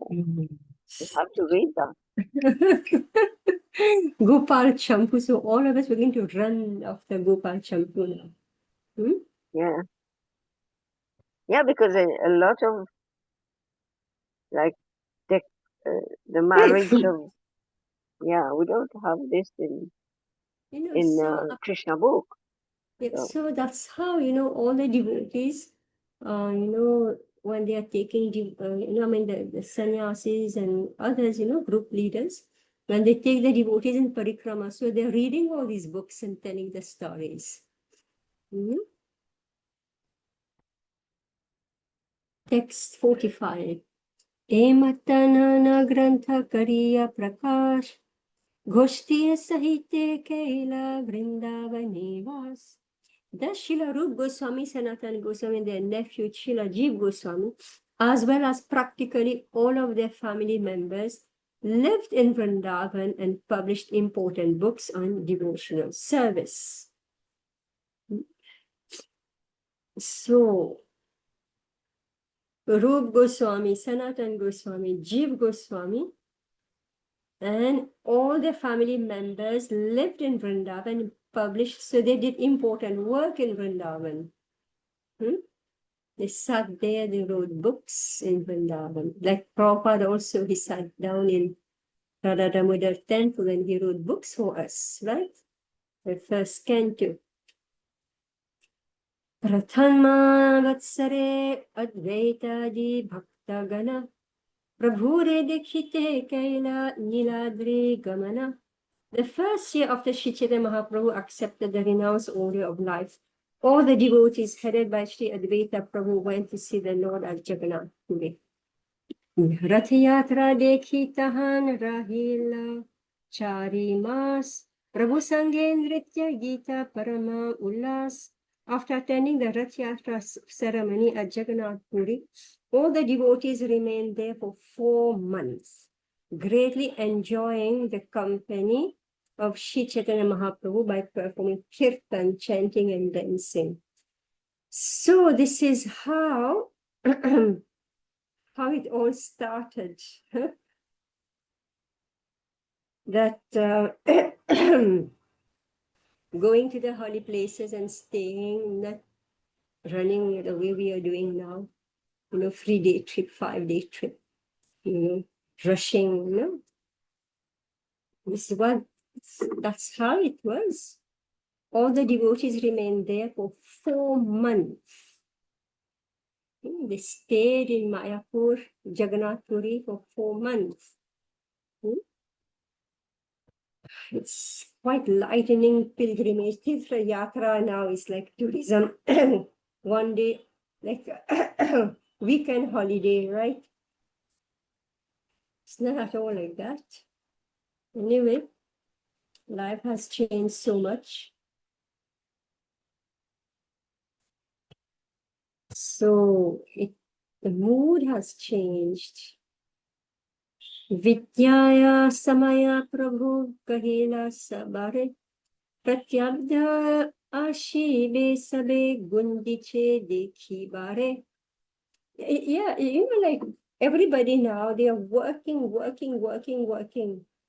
Speaker 5: You have to read that.
Speaker 1: Gopal Champu. So all of us were going to run after Gopal Champu now. Hmm?
Speaker 5: Yeah. Yeah, because a lot of like the, the marriage of, yeah, we don't have this in Krishna book.
Speaker 1: Yeah,
Speaker 5: So,
Speaker 1: so that's how, all the devotees, when they are taking, I mean, the sannyasis and others, group leaders, when they take the devotees in parikrama, so they're reading all these books and telling the stories. Text 45. Emattanana grantha kariya prakash, Goshtiya sahite kaila vrindavani vas. The Srila Rup Goswami, Sanatana Goswami, and their nephew Srila Jeev Goswami, as well as practically all of their family members, lived in Vrindavan and published important books on devotional service. So, Rup Goswami, Sanatana Goswami, Jeev Goswami, and all their family members lived in Vrindavan and published, so they did important work in Vrindavan. They sat there, they wrote books in Vrindavan. Like Prabhupada also, he sat down in Radha Damodar temple and he wrote books for us, right? The first canto. Prathanma Vatsare Advaitadi Bhaktagana Prabhure Dikhite Kaila Niladri Gamana. The first year after Sri Chaitanya Mahaprabhu accepted the renounced order of life, all the devotees headed by Sri Advaita Prabhu went to see the Lord at Jagannath Puri. Rath Yatra dekhi tahan rahila chari mas Prabhu Sange Nritya Gita Parama Ullas. After attending the Rath Yatra ceremony at Jagannath Puri, all the devotees remained there for 4 months, greatly enjoying the company of Sri Chaitanya Mahaprabhu by performing kirtan, chanting and dancing. So this is how how it all started. That going to the holy places and staying, not running the way we are doing now, 3-day trip, 5-day trip, rushing, This is that's how it was. All the devotees remained there for 4 months. They stayed in Mayapur, Jagannath Puri for 4 months. It's quite lightening pilgrimage. Tirtha Yatra now is like tourism. 1 day, like weekend holiday, right? It's not at all like that. Anyway, life has changed so much. So the mood has changed. Vidyaya samaya prabhu kahela sabare pratyabdha ashibe sabe gundiche dekhi bare. Yeah, like everybody now, they are working.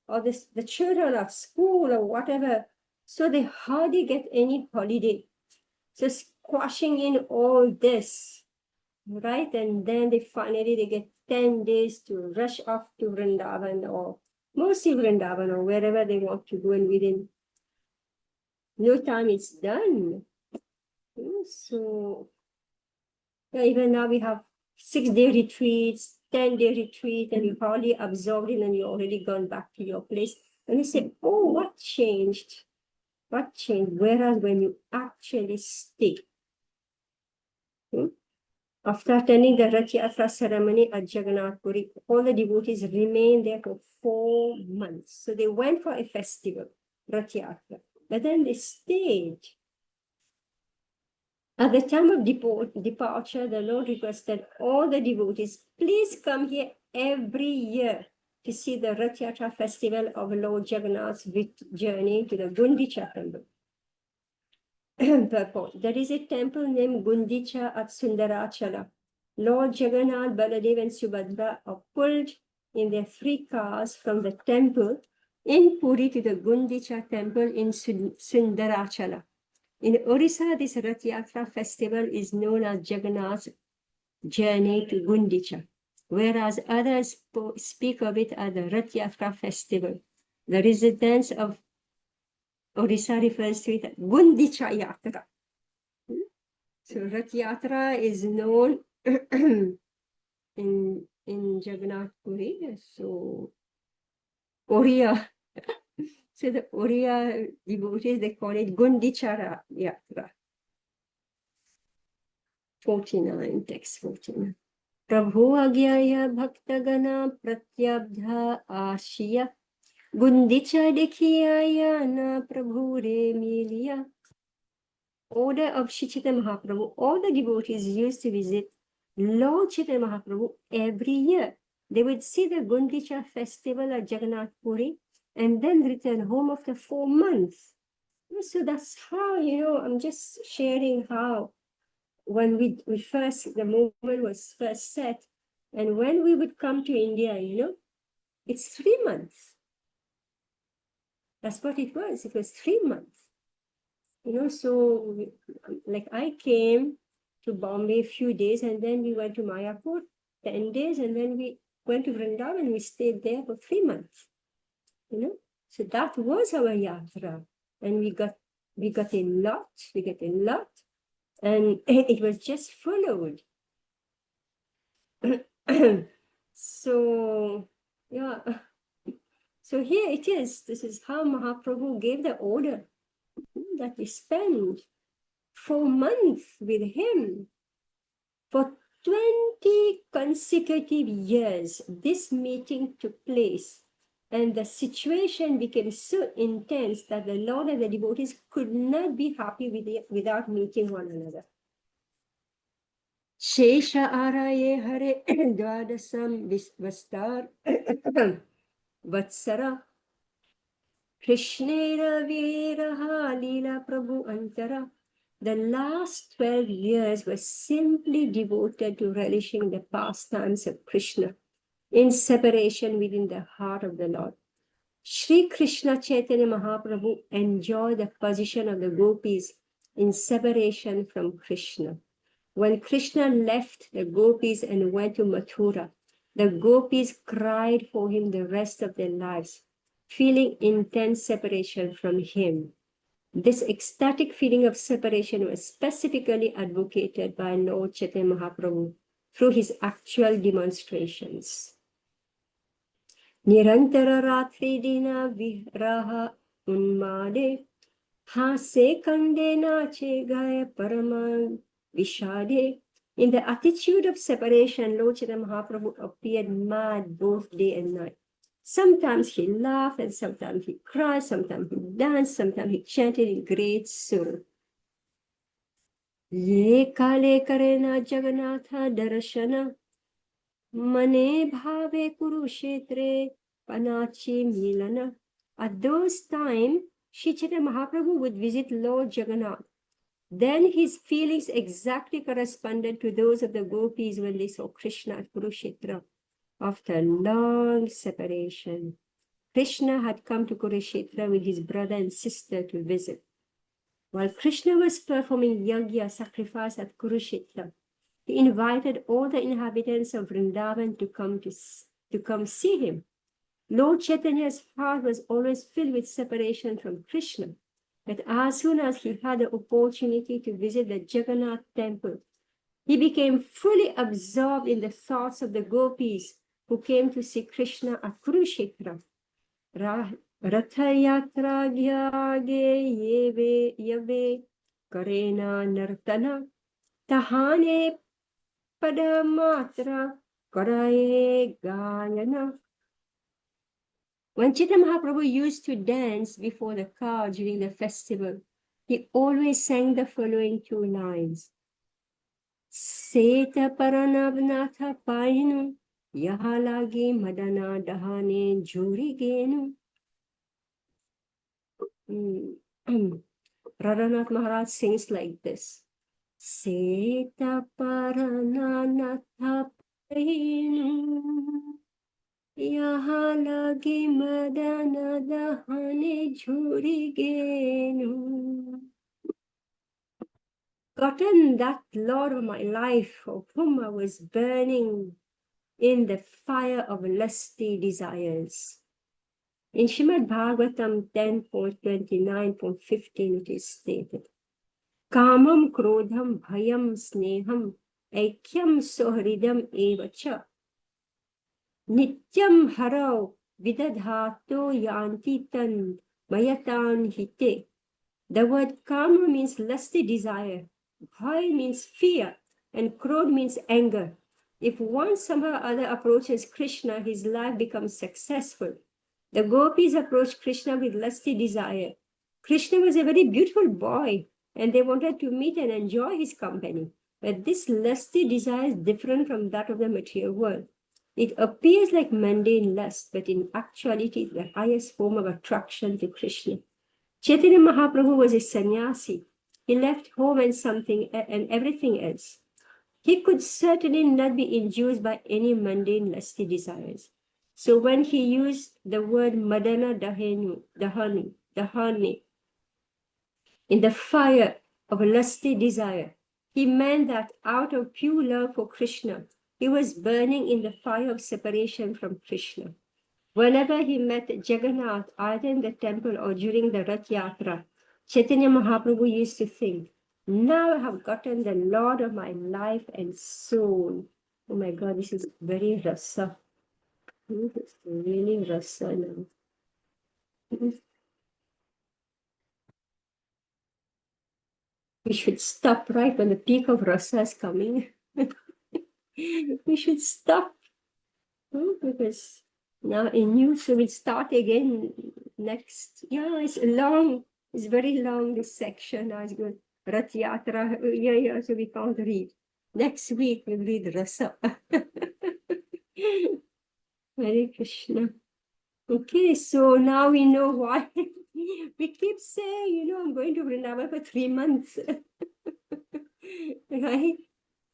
Speaker 1: Or the children are school or whatever. So they hardly get any holiday. So squashing in all this, right? And then they get 10 days to rush off to Vrindavan or mostly Vrindavan or wherever they want to go, and within no time it's done. So even now we have 6-day retreats, 10-day retreat, and you've already absorbed it and you've already gone back to your place. And you say, oh, what changed? What changed? Whereas when you actually stay, after attending the Rath Yatra ceremony at Jagannath Puri, all the devotees remained there for 4 months. So they went for a festival, Rath Yatra, but then they stayed. At the time of departure, the Lord requested all the devotees, please come here every year to see the Rath Yatra festival of Lord Jagannath's journey to the Gundicha temple. There is a temple named Gundicha at Sundarachala. Lord Jagannath, Baladev and Subhadra are pulled in their 3 cars from the temple in Puri to the Gundicha temple in Sundarachala. In Orissa, this Rath Yatra festival is known as Jagannath's journey to Gundicha, whereas others speak of it as the Rath Yatra festival. The residents of Orissa refers to it as Gundicha Yatra. So Rath Yatra is known in Jagannath Puri. So Oriya, so the Oriya devotees, they call it Gundicha Yatra. 49, text 49. Prabhu agyaya bhaktagana pratyabdha ashiya Gundicha dekhiya na Prabhu re miliya. Order of Shri Chaitanya Mahaprabhu, all the devotees used to visit Lord Chaitanya Mahaprabhu every year. They would see the Gundicha festival at Jagannath Puri and then return home after 4 months. So that's how, I'm just sharing how when the movement was first set, and when we would come to India, it's 3 months. That's what it was. It was 3 months. So like I came to Bombay a few days, and then we went to Mayapur 10 days, and then we went to Vrindavan and we stayed there for 3 months. So that was our yatra, and we got a lot, and it was just followed. So yeah, so here it is. This is how Mahaprabhu gave the order that we spend 4 months with him. For 20 consecutive years, this meeting took place, and the situation became so intense that the Lord and the devotees could not be happy with it without meeting one another. Shesha araye hare dwadasam vastar vatsara Krishnera viraha lila prabhu antara. The last 12 years were simply devoted to relishing the pastimes of Krishna in separation within the heart of the Lord. Sri Krishna Chaitanya Mahaprabhu enjoyed the position of the gopis in separation from Krishna. When Krishna left the gopis and went to Mathura, the gopis cried for him the rest of their lives, feeling intense separation from him. This ecstatic feeling of separation was specifically advocated by Lord Chaitanya Mahaprabhu through his actual demonstrations. Nirantara ratri dina viraha unmade hase kande nache gaya paraman vishade. In the attitude of separation, Lord Chaitanya Mahaprabhu appeared mad both day and night. Sometimes he laughed, and sometimes he cried, sometimes he danced, sometimes he chanted in great sorrow. Ye kale karena Jagannatha darashana mane bhave kurukshetre panachi milana. At those times, Shri Chaitanya Mahaprabhu would visit Lord Jagannath. Then his feelings exactly corresponded to those of the gopis when they saw Krishna at Kurukshetra after long separation. Krishna had come to Kurukshetra with his brother and sister to visit. While Krishna was performing yajna sacrifice at Kurukshetra, he invited all the inhabitants of Vrindavan to come see him. Lord Chaitanya's heart was always filled with separation from Krishna. But as soon as he had the opportunity to visit the Jagannath temple, he became fully absorbed in the thoughts of the gopis who came to see Krishna at Kurukshetra. Ratha yatra gyage yave karena nartana tahane padamatra karaye gayana. When Chaitanya Mahaprabhu used to dance before the car during the festival, he always sang the following 2 lines. Seta paranavnatha painu yahalagi madana dahane juri genu. Radhanath Maharaj sings like this. Seta parananatha painu यहाँ लगी मदन दहने झूरी गेनु. Gotten that Lord of my life, of whom I was burning in the fire of lusty desires. In Srimad Bhagavatam 10.29.15 it is stated, Kamam krodham bhayam sneham aikyam sohridam evacha nityam harau vidadhato yanti tan mayatan hite. The word kama means lusty desire, bhai means fear, and krodh means anger. If one somehow or other approaches Krishna, his life becomes successful. The gopis approached Krishna with lusty desire. Krishna was a very beautiful boy, and they wanted to meet and enjoy his company. But this lusty desire is different from that of the material world. It appears like mundane lust, but in actuality, it's the highest form of attraction to Krishna. Chaitanya Mahaprabhu was a sannyasi. He left home and everything else. He could certainly not be induced by any mundane lusty desires. So when he used the word Madana Dahani, in the fire of a lusty desire, he meant that out of pure love for Krishna, he was burning in the fire of separation from Krishna. Whenever he met Jagannath, either in the temple or during the Rath Yatra, Chaitanya Mahaprabhu used to think, now I have gotten the Lord of my life and soul. Oh my God, this is very rasa. This is really rasa now. We should stop right when the peak of rasa is coming. We should stop. Because now in new, so we'll start again next. Yeah, it's long, it's very long, this section. Now it's good. Rath Yatra, yeah, so we can't read. Next week we'll read Rasa. Hare Krishna. Okay, so now we know why we keep saying, I'm going to Vrindavan for 3 months. Right?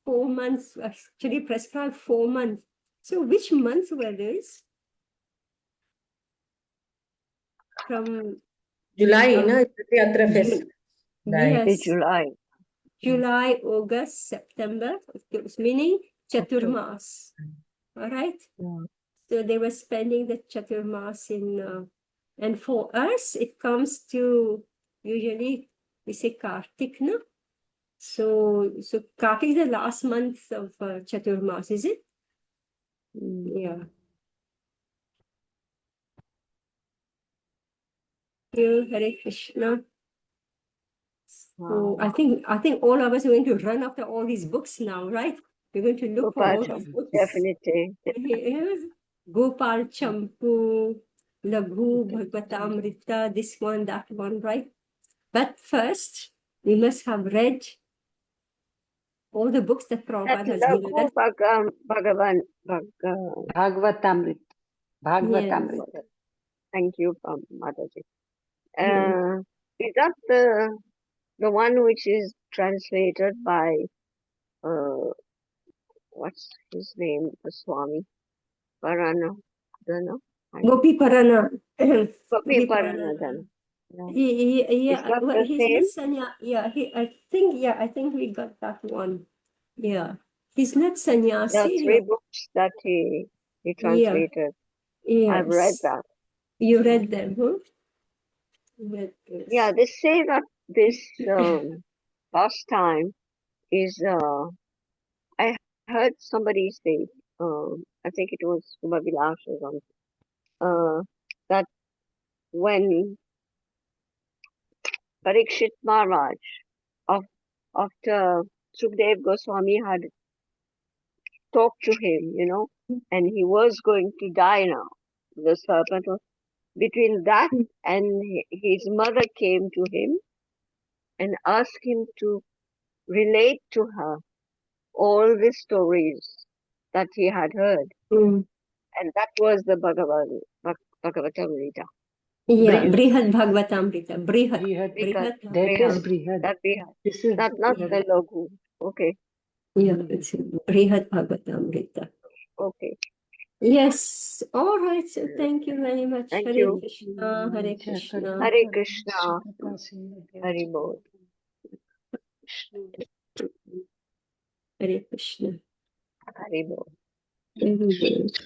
Speaker 1: 4 months, actually prescribed 4 months. So which months were these? From
Speaker 6: July, na? Yatra Fest.
Speaker 1: Yes,
Speaker 5: July.
Speaker 1: July, August, September, meaning Chaturmas. All right.
Speaker 5: Yeah.
Speaker 1: So they were spending the Chaturmas in, and for us, it comes to usually we say Kartik, no? So Kartik is the last month of Chaturmas, is it? Yeah. Hare Krishna. So I think all of us are going to run after all these books now, right? We're going to look for all these books.
Speaker 5: Definitely.
Speaker 1: Yes. Gopal Champu, Laghu, Bhagavatamrita, this one, that one, right? But first, we must have read all the books that Prabhupada has given us.
Speaker 5: Bhagavan.
Speaker 2: Bhagavatamrit. Bhagavatamrit.
Speaker 5: Thank you, Mataji.
Speaker 1: Yeah.
Speaker 5: Is that the one which is translated by what's his name? Swami Parana.
Speaker 1: Gopi Parana.
Speaker 5: Gopi Paranadhana.
Speaker 1: Yeah,
Speaker 5: It's not
Speaker 1: well,
Speaker 5: the
Speaker 1: he's
Speaker 5: same.
Speaker 1: not Sanya. Yeah, I think we got that one. Yeah, he's not
Speaker 5: There are
Speaker 1: sannyasi.
Speaker 5: 3 books that he
Speaker 1: Yeah,
Speaker 5: translated.
Speaker 1: yes.
Speaker 5: I've read that.
Speaker 1: You read them, huh?
Speaker 5: Yeah, they say that this pastime is, I heard somebody say, I think it was Subhavilash or something, that when Parikshit Maharaj, after Sukdev Goswami had talked to him, and he was going to die now, the serpent was, between that and his mother came to him and asked him to relate to her all the stories that he had heard. And that was the Bhagavatamrita.
Speaker 1: Yeah, Brihad Bhagavatamrita.
Speaker 2: Brihad. That is Brihad.
Speaker 5: That Brihad.
Speaker 2: This is
Speaker 5: Not the Laghu. Okay.
Speaker 1: Yeah, it's Brihad Bhagavatamrita.
Speaker 5: Okay.
Speaker 1: Yes. All right. So thank you very much.
Speaker 5: Thank
Speaker 1: Hare
Speaker 5: you.
Speaker 1: Krishna. Hare Krishna.
Speaker 5: Hare Krishna. Hare Bol.
Speaker 1: Hare Krishna.
Speaker 5: Hare Bol.
Speaker 1: Very good.